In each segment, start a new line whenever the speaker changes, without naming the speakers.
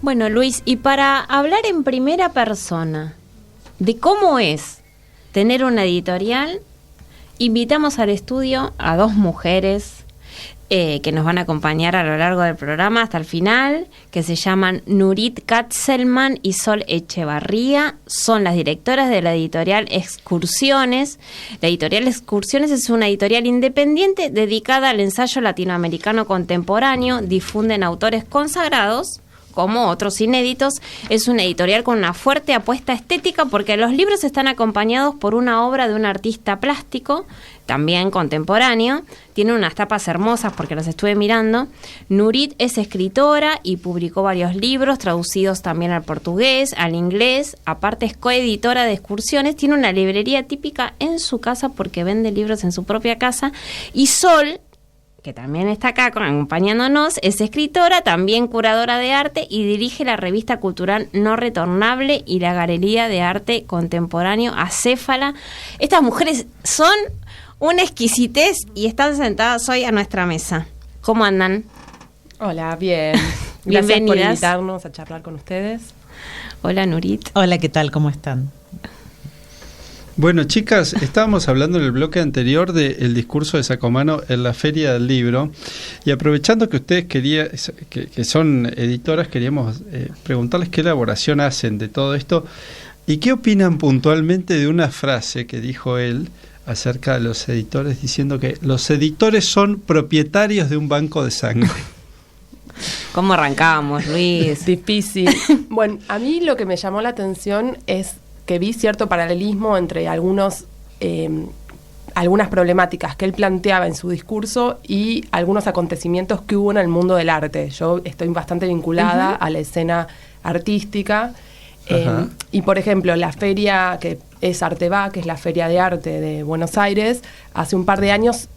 Bueno, Luis, y para hablar en primera persona de cómo es tener una editorial, invitamos al estudio a dos mujeres que nos van a acompañar a lo largo del programa hasta el final, que se llaman Nurit Katzelman y Sol Echevarría. Son las directoras de la editorial Excursiones. La editorial Excursiones es una editorial independiente dedicada al ensayo latinoamericano contemporáneo. Difunden autores consagrados como otros inéditos. Es una editorial con una fuerte apuesta estética porque los libros están acompañados por una obra de un artista plástico, también contemporáneo. Tiene unas tapas hermosas porque las estuve mirando. Nurit es escritora y publicó varios libros traducidos también al portugués, al inglés. Aparte es coeditora de Excursiones. Tiene una librería típica en su casa porque vende libros en su propia casa. Y Sol, que también está acá acompañándonos, es escritora, también curadora de arte y dirige la revista cultural No Retornable y la Galería de Arte Contemporáneo Acéfala. Estas mujeres son una exquisitez y están sentadas hoy a nuestra mesa. ¿Cómo andan?
Hola, bien. Gracias por invitarnos a charlar con ustedes.
Hola, Nurit.
Hola, ¿qué tal? ¿Cómo están?
Bueno, chicas, estábamos hablando en el bloque anterior del discurso de Sacomano en la Feria del Libro, y aprovechando que ustedes que son editoras, queríamos preguntarles qué elaboración hacen de todo esto y qué opinan puntualmente de una frase que dijo él acerca de los editores, diciendo que los editores son propietarios de un banco de sangre.
¿Cómo arrancamos, Luis?
Difícil. Bueno, a mí lo que me llamó la atención es que vi cierto paralelismo entre algunas problemáticas que él planteaba en su discurso y algunos acontecimientos que hubo en el mundo del arte. Yo estoy bastante vinculada a la escena artística y, por ejemplo, la feria que es Arteba, que es la Feria de Arte de Buenos Aires, hace un par de años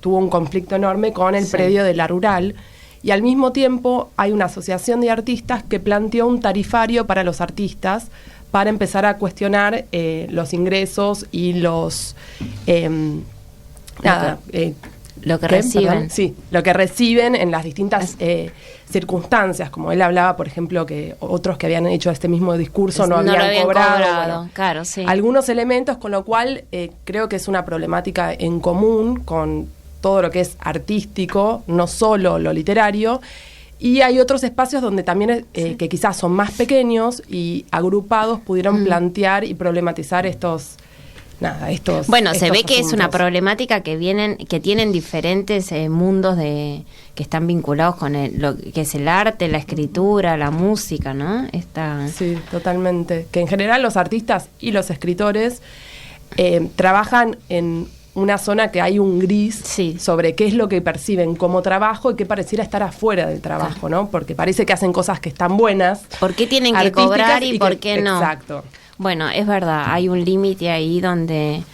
tuvo un conflicto enorme con el predio de la Rural, y al mismo tiempo hay una asociación de artistas que planteó un tarifario para los artistas para empezar a cuestionar los ingresos y los
lo que reciben.
Perdón, sí, lo que reciben en las distintas circunstancias, como él hablaba, por ejemplo, que otros que habían hecho este mismo discurso no habían cobrado. Bueno,
claro, sí.
Algunos elementos, con lo cual creo que es una problemática en común con todo lo que es artístico, no solo lo literario. Y hay otros espacios donde también que quizás son más pequeños y agrupados pudieron plantear y problematizar estos. Bueno,
se ve que
asuntos.
Es una problemática que tienen diferentes mundos que están vinculados con lo que es el arte, la escritura, la música, ¿no?
Sí, totalmente. Que en general los artistas y los escritores trabajan en una zona que hay un gris sobre qué es lo que perciben como trabajo y qué pareciera estar afuera del trabajo, ¿no? Porque parece que hacen cosas que están buenas.
¿Por qué tienen que cobrar y por qué no?
Exacto.
Bueno, es verdad, hay un límite ahí donde,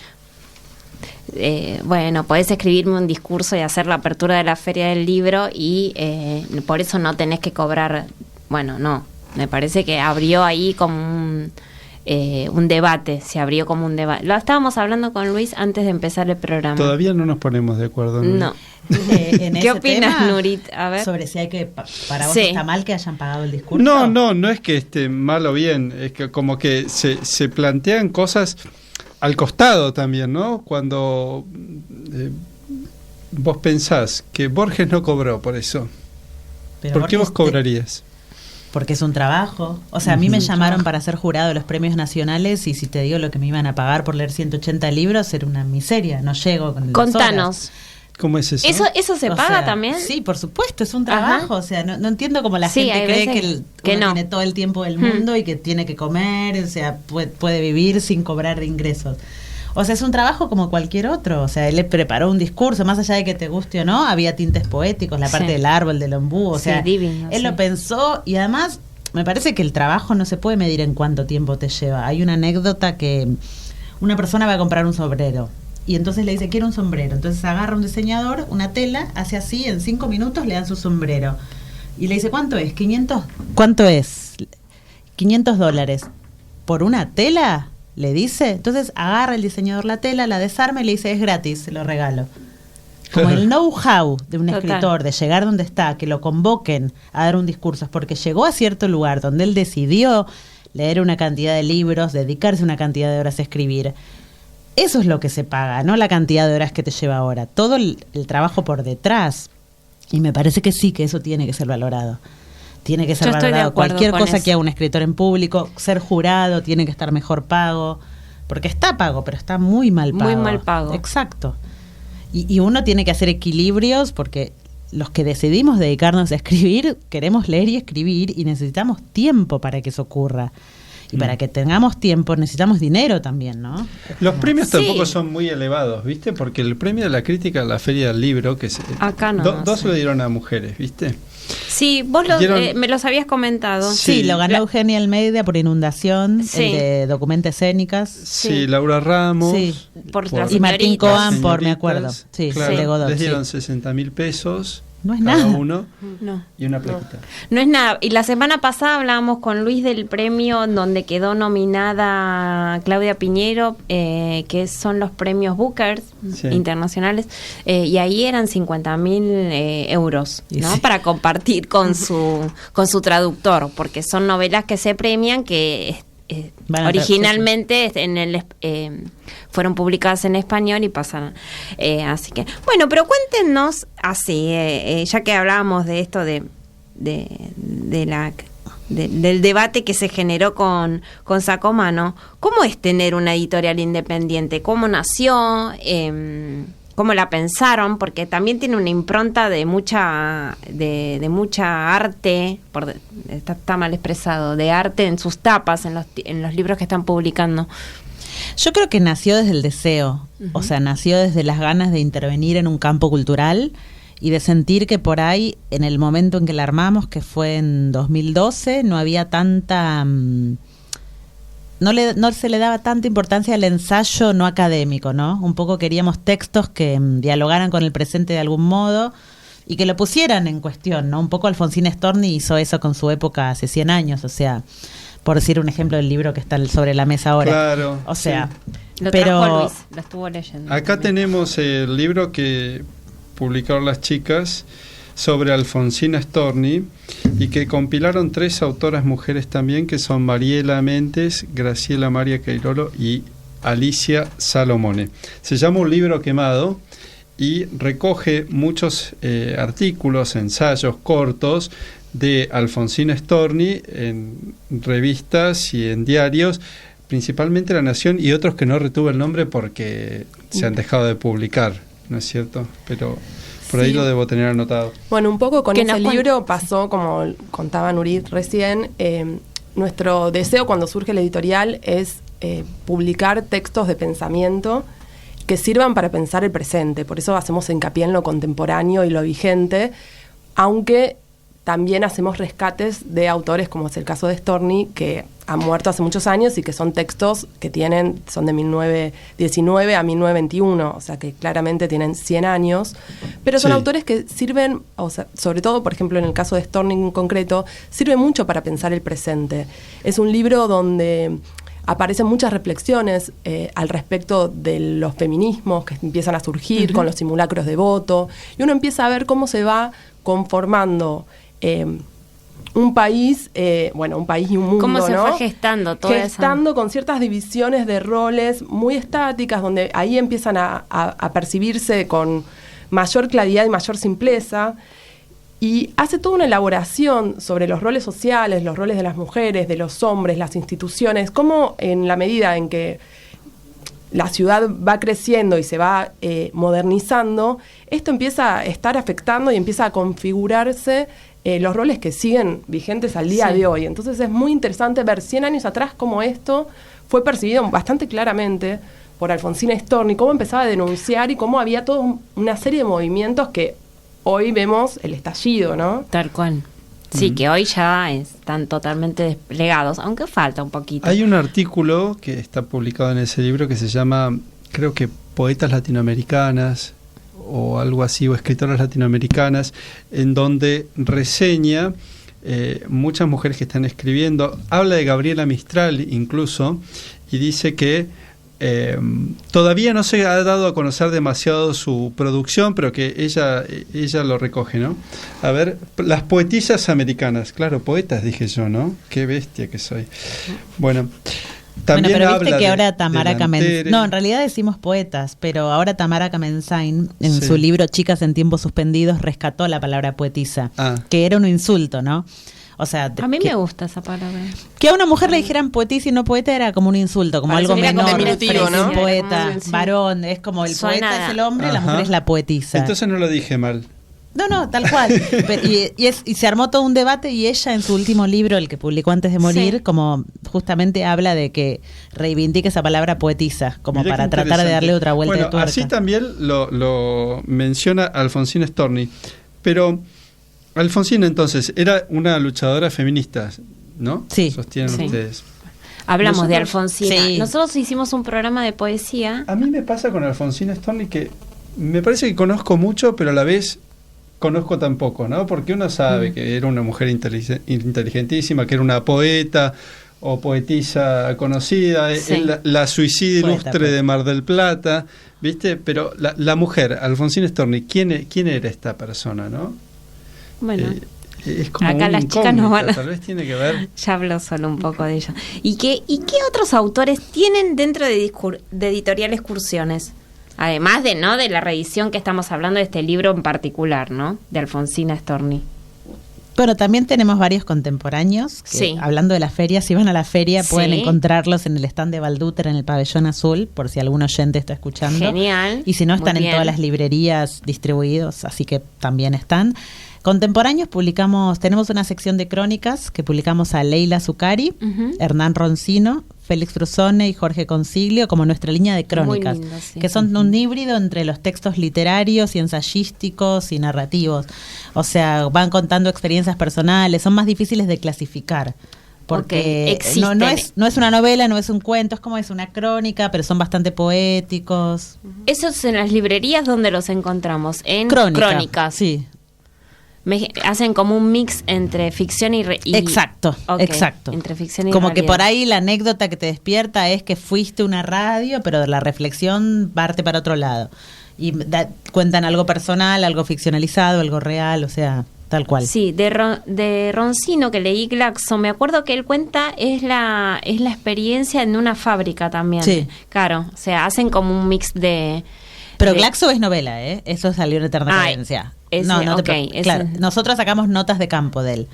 podés escribirme un discurso y hacer la apertura de la Feria del Libro y por eso no tenés que cobrar. Bueno, no, me parece que abrió ahí como un debate, se abrió como un debate. Lo estábamos hablando con Luis antes de empezar el programa.
Todavía no nos ponemos de acuerdo, Nurit.
No.
En
¿Qué opinas,
tema,
Nurit? A ver.
Sobre si hay que, para vos está mal que hayan pagado el discurso.
No es que esté mal o bien, es que como que se plantean cosas al costado también, ¿no? Cuando vos pensás que Borges no cobró por eso,
Pero
¿por qué
Borges
vos cobrarías?
Porque es un trabajo. O sea, a mí me llamaron para ser jurado de los premios nacionales y si te digo lo que me iban a pagar por leer 180 libros, era una miseria. No llego con las
Contanos.
horas.
¿Cómo es eso?
¿Eso se paga también?
Sí, por supuesto, es un trabajo. O sea, no entiendo cómo la gente cree que uno tiene todo el tiempo del mundo y que tiene que comer, o sea, puede vivir sin cobrar ingresos. O sea, es un trabajo como cualquier otro. O sea, él le preparó un discurso, más allá de que te guste o no, había tintes poéticos, la parte del árbol, del ombú, o sea, divino, él lo pensó y además me parece que el trabajo no se puede medir en cuánto tiempo te lleva. Hay una anécdota que una persona va a comprar un sombrero y entonces le dice, quiero un sombrero. Entonces agarra un diseñador, una tela, hace así, en 5 minutos le dan su sombrero. Y le dice, ¿cuánto es? 500. ¿Cuánto es? $500. ¿Por una tela? Le dice. Entonces agarra el diseñador la tela, la desarma y le dice, es gratis, se lo regalo. como el know-how de un escritor, de llegar donde está, que lo convoquen a dar un discurso, es porque llegó a cierto lugar donde él decidió leer una cantidad de libros, dedicarse una cantidad de horas a escribir. Eso es lo que se paga, no la cantidad de horas que te lleva ahora, todo el trabajo por detrás. Y me parece que sí, que eso tiene que ser valorado. Tiene que ser valorado. Cualquier cosa que haga un escritor en público, ser jurado, tiene que estar mejor pago, porque está pago, pero está muy mal pago.
Muy mal pago.
Exacto. Y uno tiene que hacer equilibrios, porque los que decidimos dedicarnos a escribir, queremos leer y escribir, y necesitamos tiempo para que eso ocurra. Y para que tengamos tiempo necesitamos dinero también, ¿no?
Los premios tampoco son muy elevados, ¿viste? Porque el premio de la crítica de la Feria del Libro, que
acá no,
dos lo dieron a mujeres, ¿viste?
Sí, vos me los habías comentado.
Sí, lo ganó Eugenia Almeida por Inundación, el de Documenta Escénicas.
Sí, Laura Ramos.
Sí. Y Martín Coan me acuerdo. Sí,
claro,
de Godot,
les dieron 60.000 pesos.
No es
cada
nada.
uno
no.
Y una plaquita.
No es nada. Y la semana pasada hablábamos con Luis del premio donde quedó nominada Claudia Piñero, que son los premios Booker internacionales, y ahí eran 50.000 euros, ¿no? Sí. Para compartir con su traductor, porque son novelas que se premian que originalmente fueron publicadas en español y pasaron. Así que, bueno, pero cuéntenos así, ya que hablábamos de esto del debate que se generó con Sacomano, ¿cómo es tener una editorial independiente? ¿Cómo nació? ¿Cómo la pensaron? Porque también tiene una impronta de mucha arte, está mal expresado, de arte en sus tapas, en los libros que están publicando.
Yo creo que nació desde el deseo, o sea, nació desde las ganas de intervenir en un campo cultural y de sentir que por ahí, en el momento en que la armamos, que fue en 2012, no había tanta... No se le daba tanta importancia al ensayo no académico, ¿no? Un poco queríamos textos que dialogaran con el presente de algún modo y que lo pusieran en cuestión, ¿no? Un poco Alfonsina Storni hizo eso con su época hace 100 años, o sea, por decir un ejemplo del libro que está sobre la mesa ahora.
Claro.
O sea,
sí. Lo trajo Luis, lo estuvo leyendo.
Acá tenemos el libro que publicaron las chicas sobre Alfonsina Storni y que compilaron 3 autoras mujeres también, que son Mariela Mentes, Graciela María Queirolo y Alicia Salomone. Se llama Un libro quemado y recoge muchos artículos, ensayos cortos de Alfonsina Storni en revistas y en diarios, principalmente La Nación y otros que no retuve el nombre porque se han dejado de publicar, ¿no es cierto? Pero por ahí lo debo tener anotado.
Bueno, un poco con ese libro pasó, como contaba Nurit recién, nuestro deseo cuando surge la editorial es publicar textos de pensamiento que sirvan para pensar el presente. Por eso hacemos hincapié en lo contemporáneo y lo vigente, aunque también hacemos rescates de autores, como es el caso de Storni, que ha muerto hace muchos años y que son textos que son de 1919 a 1921, o sea que claramente tienen 100 años, pero son autores que sirven, o sea, sobre todo, por ejemplo, en el caso de Storni en concreto, sirve mucho para pensar el presente. Es un libro donde aparecen muchas reflexiones al respecto de los feminismos que empiezan a surgir con los simulacros de voto, y uno empieza a ver cómo se va conformando un país, un país y un mundo,
¿cómo se fue gestando todo eso?
Gestando con ciertas divisiones de roles muy estáticas, donde ahí empiezan a percibirse con mayor claridad y mayor simpleza, y hace toda una elaboración sobre los roles sociales, los roles de las mujeres, de los hombres, las instituciones, cómo en la medida en que la ciudad va creciendo y se va modernizando, esto empieza a estar afectando y empieza a configurarse los roles que siguen vigentes al día de hoy. Entonces es muy interesante ver 100 años atrás cómo esto fue percibido bastante claramente por Alfonsina Storni, cómo empezaba a denunciar y cómo había toda una serie de movimientos que hoy vemos el estallido, ¿no?
Tal cual. Sí, que hoy ya están totalmente desplegados, aunque falta un poquito.
Hay un artículo que está publicado en ese libro que se llama, creo que Poetas Latinoamericanas o algo así, o Escritoras Latinoamericanas, en donde reseña muchas mujeres que están escribiendo. Habla de Gabriela Mistral incluso, y dice que todavía no se ha dado a conocer demasiado su producción, pero que ella lo recoge, ¿no? A ver, las poetisas americanas. Claro, poetas dije yo, ¿no? Qué bestia que soy. Bueno, también
pero
habla
viste que ahora Tamara
Kamensain.
No, en realidad decimos poetas, pero ahora Tamara Kamensain, en su libro Chicas en tiempos suspendidos, rescató la palabra poetisa, que era un insulto, ¿no? O sea,
a mí me gusta esa palabra.
Que a una mujer le dijeran poetisa y no poeta era como un insulto, como algo menor,
¿no?
Un poeta, varón, es como el poeta es el hombre, la mujer es la poetisa.
Entonces no lo dije mal.
No, tal cual. Y se armó todo un debate y ella en su último libro, el que publicó antes de morir, como justamente habla de que reivindica esa palabra poetisa, como
Mirá
para tratar de darle otra vuelta de tuerca.
Así también lo menciona Alfonsina Storni, pero Alfonsina entonces era una luchadora feminista, ¿no?
Sí.
Sostienen ustedes.
Hablamos de Alfonsina.
Sí.
Nosotros hicimos un programa de poesía.
A mí me pasa con Alfonsina Storni que me parece que conozco mucho, pero a la vez conozco tan poco, ¿no? Porque uno sabe que era una mujer inteligentísima, que era una poeta o poetisa conocida, la suicida ilustre de Mar del Plata, ¿viste? Pero la mujer, Alfonsina Storni, ¿quién era esta persona, no?
Bueno,
es como
acá las chicas nos van a...
Tal vez tiene que ver...
Ya habló solo un poco de ella. ¿Y qué otros autores tienen dentro de Editorial Excursiones? Además de la reedición que estamos hablando de este libro en particular, ¿no? De Alfonsina Storni.
Bueno, también tenemos varios contemporáneos que, hablando de la feria, si van a la feria pueden encontrarlos en el stand de Balduter en el Pabellón Azul, por si algún oyente está escuchando.
Genial.
Y si no, están en todas las librerías distribuidos, así que también están. Contemporáneos tenemos una sección de crónicas que publicamos a Leila Zuccari, Hernán Roncino, Félix Frusone y Jorge Consiglio como nuestra línea de crónicas,
lindo,
que son un híbrido entre los textos literarios y ensayísticos y narrativos. O sea, van contando experiencias personales, son más difíciles de clasificar. Porque no es una novela, no es un cuento, es como es una crónica, pero son bastante poéticos.
Esos en las librerías donde los encontramos, en Crónicas.
Sí.
Hacen como un mix entre ficción y
exacto.
Entre ficción y
como
realidad.
Que por ahí la anécdota que te despierta es que fuiste a una radio, pero la reflexión parte para otro lado. Y cuentan algo personal, algo ficcionalizado, algo real, o sea, tal cual.
Sí, de Roncino, que leí Glaxo, me acuerdo que él cuenta es la experiencia en una fábrica también.
Sí.
Claro, o sea, hacen como un mix de...
Pero Glaxo es novela, ¿eh? Eso salió en Eterna Cadencia. Claro, nosotros sacamos notas de campo de él,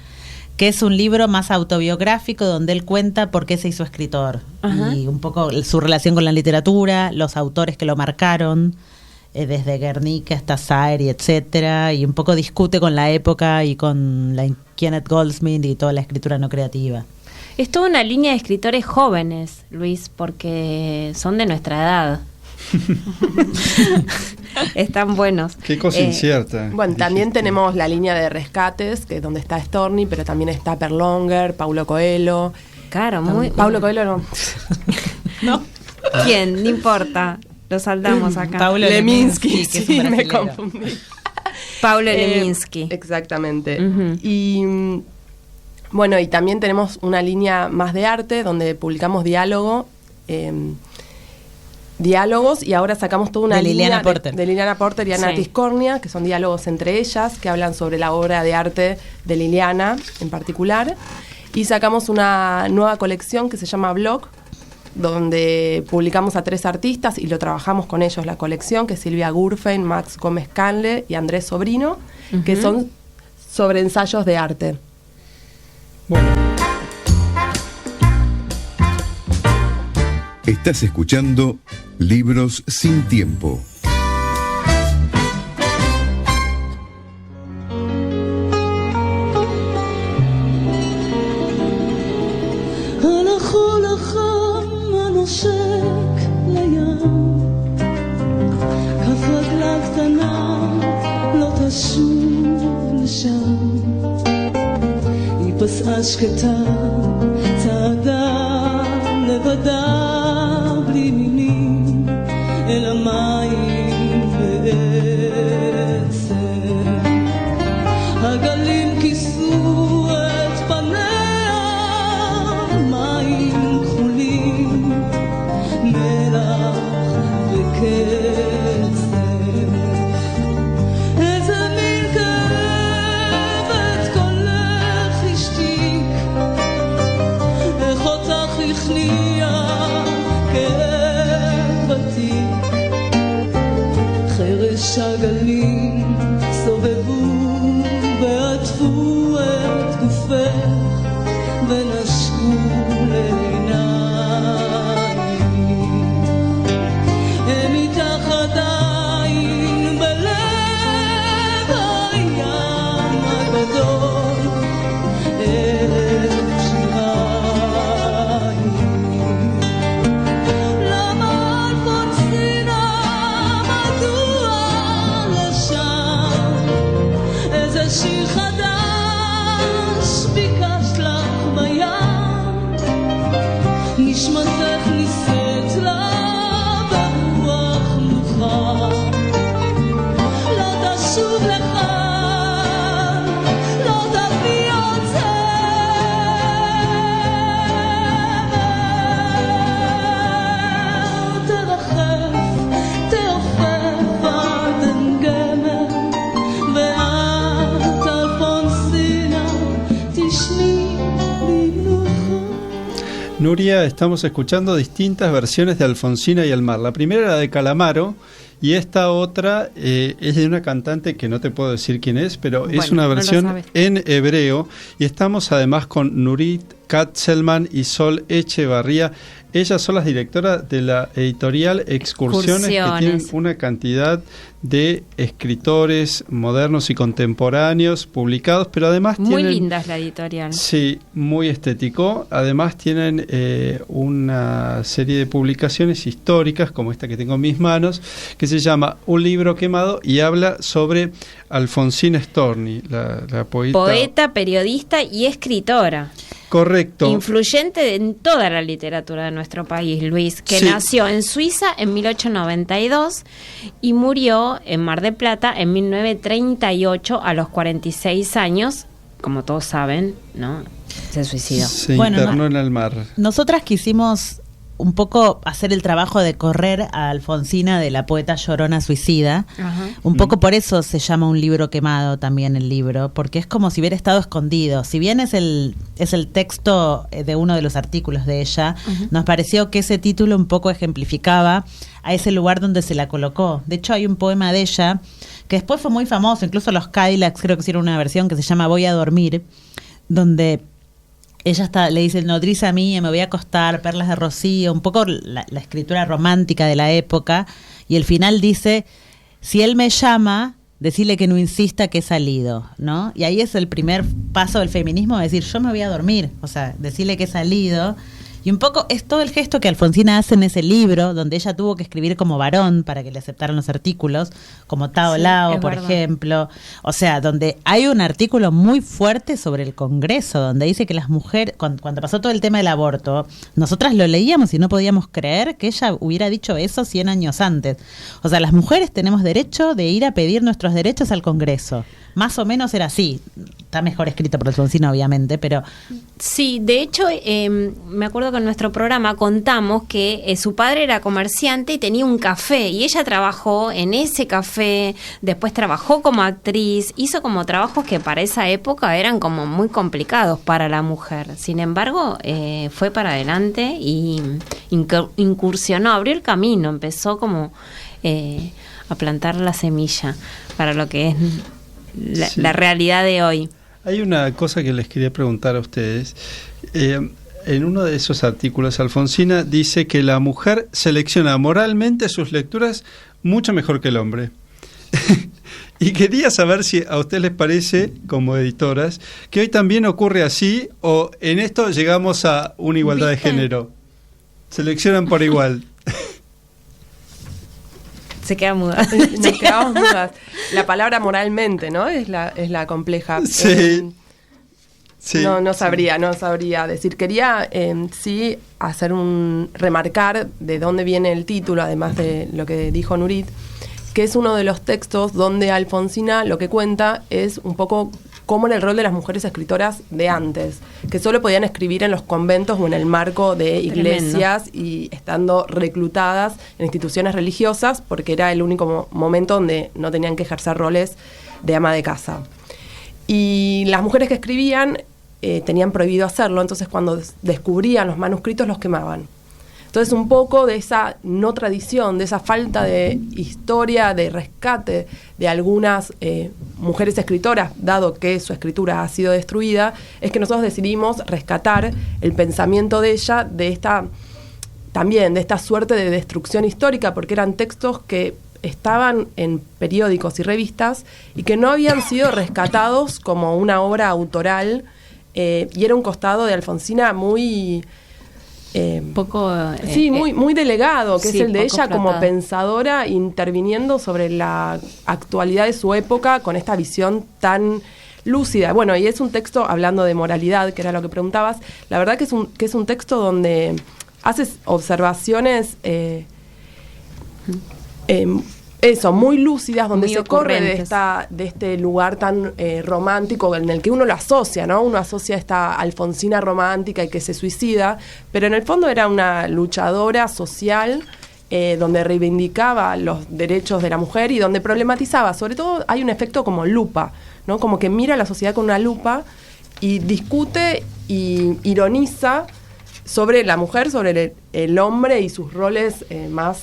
que es un libro más autobiográfico donde él cuenta por qué se hizo escritor. Y un poco su relación con la literatura, los autores que lo marcaron, desde Guernica hasta Saeri, etcétera, y un poco discute con la época y con la Kenneth Goldsmith y toda la escritura no creativa.
Es toda una línea de escritores jóvenes, Luis, porque son de nuestra edad. Están buenos.
Qué cosa incierta.
Bueno, también tenemos la línea de rescates, que es donde está Storni, pero también está Perlonger, Paulo Coelho.
Claro, muy...
Paulo Coelho no.
¿No? ¿Quién? No importa. Lo saldamos acá.
Paulo
Leminski,
sí,
me confundí.
Paulo Leminski.
Exactamente. Y bueno, y también tenemos una línea más de arte, donde publicamos diálogos, y ahora sacamos toda una línea de Liliana Porter y Ana Tiscornia, que son diálogos entre ellas, que hablan sobre la obra de arte de Liliana en particular. Y sacamos una nueva colección que se llama Blog, donde publicamos a 3 artistas y lo trabajamos con ellos la colección, que es Silvia Gurfein, Max Gómez Canle y Andrés Sobrino, que son sobre ensayos de arte.
Bueno.
Estás escuchando Libros sin Tiempo.
שקטה צעדה לבדה בלי מילים אל המים בעצם הגלים כיסו את פניה מים כחולים מלח הצליח כאבתי חרש הגלים סובבו ועטפו את גופך ונשקו לעיניי הם איתך עדיין בלב הים הגדול ערב שיריים למה אלפונסינה מדוע לשם איזה שיר חדש ביקשת לך בים נשמתך נישאת לה ברוח מוכר לא תשוב לכאן לא תביא עוד זמר תרחף תעופף עד אין גמר ואת אלפונסינה תשני במנוחה.
Nuria, estamos escuchando distintas versiones de Alfonsina y el mar. La primera era de Calamaro y esta otra es de una cantante que no te puedo decir quién es, pero es una versión en hebreo. Y estamos además con Nurit Katzelman y Sol Echevarría. Ellas son las directoras de la editorial Excursiones, que tienen una cantidad de escritores modernos y contemporáneos publicados, pero además
muy
tienen...
linda es la editorial.
Sí, muy estético. Además tienen una serie de publicaciones históricas, como esta que tengo en mis manos, que se llama Un libro quemado y habla sobre Alfonsina Storni, la
poeta, periodista y escritora.
Correcto.
Influyente en toda la literatura de nuestro país, Luis, que nació en Suiza en 1892 y murió en Mar del Plata en 1938 a los 46 años, como todos saben, ¿no? Se suicidó.
Se internó en el mar.
Nosotras quisimos un poco hacer el trabajo de correr a Alfonsina de la poeta llorona suicida. Ajá. Un poco por eso se llama Un libro quemado también el libro, porque es como si hubiera estado escondido. Si bien es el texto de uno de los artículos de ella, nos pareció que ese título un poco ejemplificaba a ese lugar donde se la colocó. De hecho, hay un poema de ella que después fue muy famoso, incluso los Cadillacs creo que hicieron una versión que se llama Voy a dormir, donde ella le dice nodriza mía, me voy a acostar, perlas de rocío, un poco la escritura romántica de la época, y el final dice, si él me llama, decirle que no insista que he salido, ¿no? Y ahí es el primer paso del feminismo, decir, yo me voy a dormir, o sea, decirle que he salido. Y un poco es todo el gesto que Alfonsina hace en ese libro, donde ella tuvo que escribir como varón para que le aceptaran los artículos, como Tao Lao, por ejemplo. O sea, donde hay un artículo muy fuerte sobre el Congreso, donde dice que las mujeres, cuando pasó todo el tema del aborto, nosotras lo leíamos y no podíamos creer que ella hubiera dicho eso 100 años antes. O sea, las mujeres tenemos derecho de ir a pedir nuestros derechos al Congreso. Más o menos era así. Está mejor escrito por Alfonsina, obviamente, pero...
Sí, de hecho, me acuerdo que en nuestro programa contamos que su padre era comerciante y tenía un café, y ella trabajó en ese café, después trabajó como actriz, hizo como trabajos que para esa época eran como muy complicados para la mujer. Sin embargo, fue para adelante y incursionó, abrió el camino, empezó como a plantar la semilla para lo que es la realidad de hoy.
Hay una cosa que les quería preguntar a ustedes. En uno de esos artículos, Alfonsina dice que la mujer selecciona moralmente sus lecturas mucho mejor que el hombre. Y quería saber si a ustedes les parece, como editoras, que hoy también ocurre así, o en esto llegamos a una igualdad de género. Seleccionan por igual.
Se queda muda.
Nos quedamos mudas. La palabra moralmente, ¿no? Es la compleja.
Sí. Sí.
No sabría decir. Quería sí hacer remarcar de dónde viene el título, además de lo que dijo Nurit, que es uno de los textos donde Alfonsina lo que cuenta es un poco cómo era el rol de las mujeres escritoras de antes, que solo podían escribir en los conventos o en el marco de iglesias. Tremendo. Y estando reclutadas en instituciones religiosas, porque era el único momento donde no tenían que ejercer roles de ama de casa. Y las mujeres que escribían tenían prohibido hacerlo, entonces cuando descubrían los manuscritos los quemaban. Entonces un poco de esa no tradición, de esa falta de historia, de rescate de algunas mujeres escritoras, dado que su escritura ha sido destruida, es que nosotros decidimos rescatar el pensamiento de ella, de esta suerte de destrucción histórica, porque eran textos que estaban en periódicos y revistas y que no habían sido rescatados como una obra autoral, y era un costado de Alfonsina muy... muy delegado, que es el de ella como pensadora interviniendo sobre la actualidad de su época con esta visión tan lúcida. Bueno, y es un texto, hablando de moralidad, que era lo que preguntabas, la verdad que es un texto donde haces observaciones muy lúcidas, donde se corre de este lugar tan romántico en el que uno lo asocia, ¿no? Uno asocia esta Alfonsina romántica y que se suicida, pero en el fondo era una luchadora social donde reivindicaba los derechos de la mujer y donde problematizaba. Sobre todo hay un efecto como lupa, ¿no? Como que mira la sociedad con una lupa y discute y ironiza sobre la mujer, sobre el hombre y sus roles más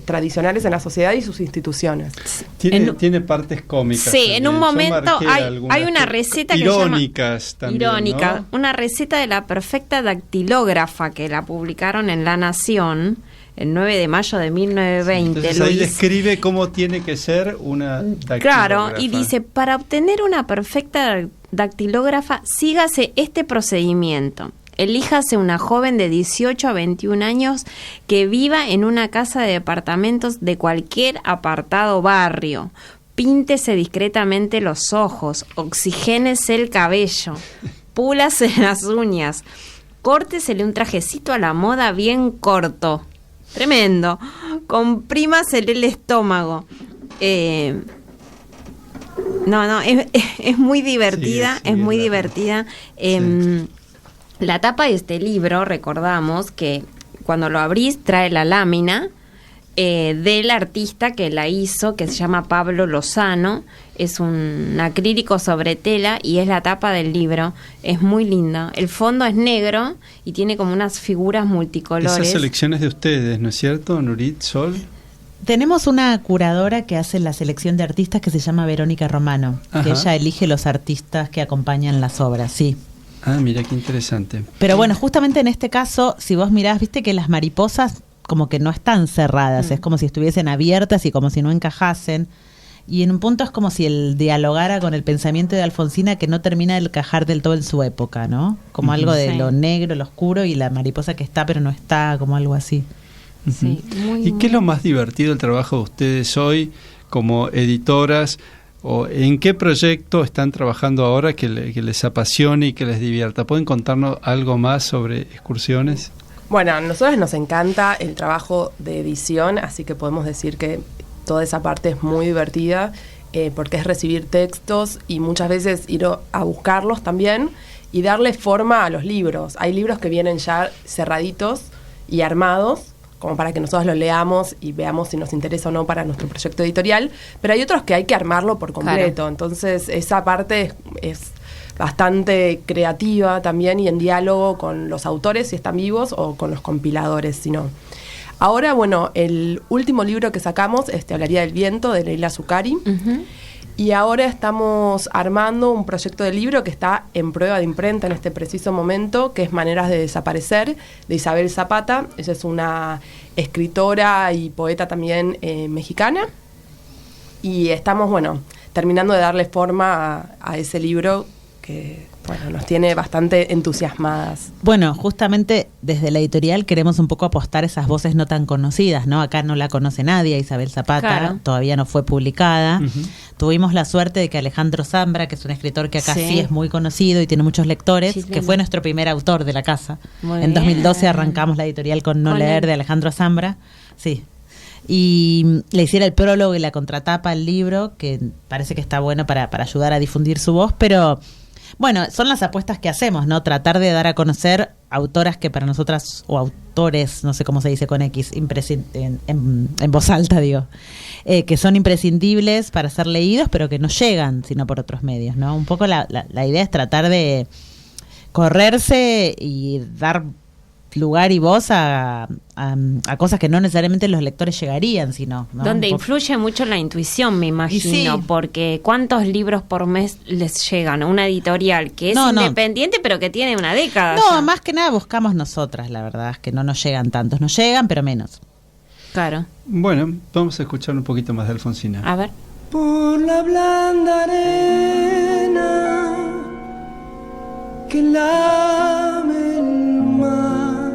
tradicionales en la sociedad y sus instituciones.
Tiene partes cómicas.
Sí,
también.
en un momento hay una receta que
irónicas
se llama,
también,
irónica,
¿no?
Una receta de la perfecta dactilógrafa que la publicaron en La Nación el 9 de mayo de 1920.
Entonces ahí describe cómo tiene que ser una dactilógrafa.
Claro, y dice, para obtener una perfecta dactilógrafa, sígase este procedimiento. Elíjase una joven de 18 a 21 años que viva en una casa de departamentos de cualquier apartado barrio. Píntese discretamente los ojos, oxigénese el cabello, púlase las uñas, córtesele un trajecito a la moda bien corto. Tremendo. Comprímasele el estómago. Es muy divertida,
Sí,
es muy
la-
divertida.
Sí.
La tapa de este libro, recordamos que cuando lo abrís trae la lámina del artista que la hizo, que se llama Pablo Lozano. Es un acrílico sobre tela y es la tapa del libro. Es muy linda. El fondo es negro y tiene como unas figuras multicolores.
Esas selecciones de ustedes, ¿no es cierto, Nurit, Sol?
Tenemos una curadora que hace la selección de artistas que se llama Verónica Romano,
Ajá.
que ella elige los artistas que acompañan las obras, sí.
Ah, mira qué interesante.
Pero bueno, justamente en este caso, si vos mirás, viste que las mariposas como que no están cerradas, es como si estuviesen abiertas y como si no encajasen. Y en un punto es como si él dialogara con el pensamiento de Alfonsina, que no termina de encajar del todo en su época, ¿no? Como algo de
Sí.
lo negro, lo oscuro, y la mariposa que está pero no está, como algo así.
Sí, muy,
¿Y qué es lo más divertido del trabajo de ustedes hoy como editoras? ¿O en qué proyecto están trabajando ahora que les apasione y que les divierta? ¿Pueden contarnos algo más sobre excursiones?
Bueno, a nosotros nos encanta el trabajo de edición, así que podemos decir que toda esa parte es muy divertida, porque es recibir textos y muchas veces ir a buscarlos también y darle forma a los libros. Hay libros que vienen ya cerraditos y armados, como para que nosotros lo leamos y veamos si nos interesa o no para nuestro proyecto editorial, pero hay otros que hay que armarlo por completo.
Claro.
Entonces esa parte es bastante creativa también y en diálogo con los autores si están vivos o con los compiladores si no. Ahora, bueno, el último libro que sacamos, Hablaría del viento, de Leila Zuccari.
Ujú.
Y ahora estamos armando un proyecto de libro que está en prueba de imprenta en este preciso momento, que es Maneras de desaparecer, de Isabel Zapata. Ella es una escritora y poeta también mexicana. Y estamos, bueno, terminando de darle forma a ese libro que, bueno, nos tiene bastante entusiasmadas.
Bueno, justamente desde la editorial queremos un poco apostar esas voces no tan conocidas, ¿no? Acá no la conoce nadie, Isabel Zapata,
Claro.
todavía no fue publicada.
Ujú.
Tuvimos la suerte de que Alejandro Zambra, que es un escritor que acá
Sí.
sí es muy conocido y tiene muchos lectores,
Sí,
que fue nuestro primer autor de la casa.
Muy
En 2012
bien.
arrancamos la editorial con No
Con
leer
él.
de Alejandro Zambra. Sí. Y le hiciera el prólogo y la contratapa al libro, que parece que está bueno para ayudar a difundir su voz, pero bueno, son las apuestas que hacemos, ¿no? Tratar de dar a conocer autoras que para nosotras, o autores, no sé cómo se dice con X, en voz alta, digo, que son imprescindibles para ser leídos, pero que no llegan sino por otros medios, ¿no? Un poco la idea es tratar de correrse y dar lugar y voz a cosas que no necesariamente los lectores llegarían, sino, ¿no?
Donde influye mucho la intuición, me imagino,
sí.
Porque ¿cuántos libros por mes les llegan a una editorial que es independiente pero que tiene una década?
No,
ya?
más que nada buscamos nosotras, la verdad es que no nos llegan tantos, nos llegan pero menos.
Claro.
Bueno, vamos a escuchar un poquito más de Alfonsina.
A ver.
Por la blanda arena que lame el mar,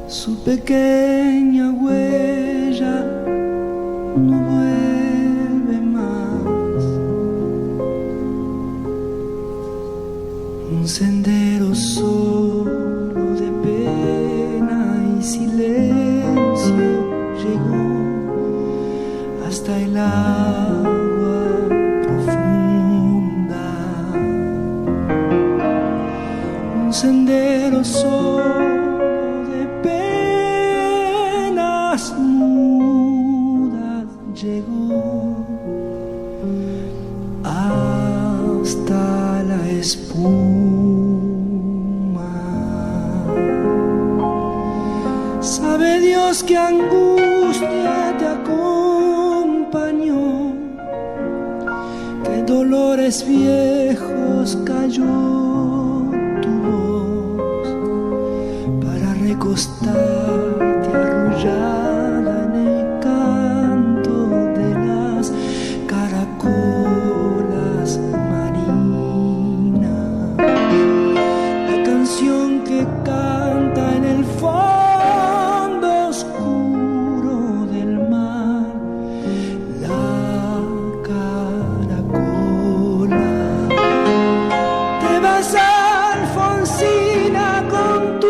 su pequeña huella no vuelve más. Un sendero solo de pena y silencio llegó hasta el agua profunda. Un sendero solo de penas mudas llegó hasta la espuma. Sabe Dios que angustia te acompañó, que dolores viejos cayó tu voz para recostarte arrullada en el canto de las caracolas marinas. La canción que canta en el fondo oscuro del mar, la caracola. Te vas, Alfonsina, con tu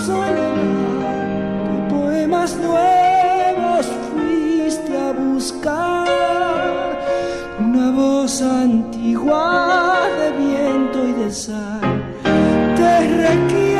soledad. ¿Qué poemas nuevos fuiste a buscar? Una voz antigua de viento y de sal te requiere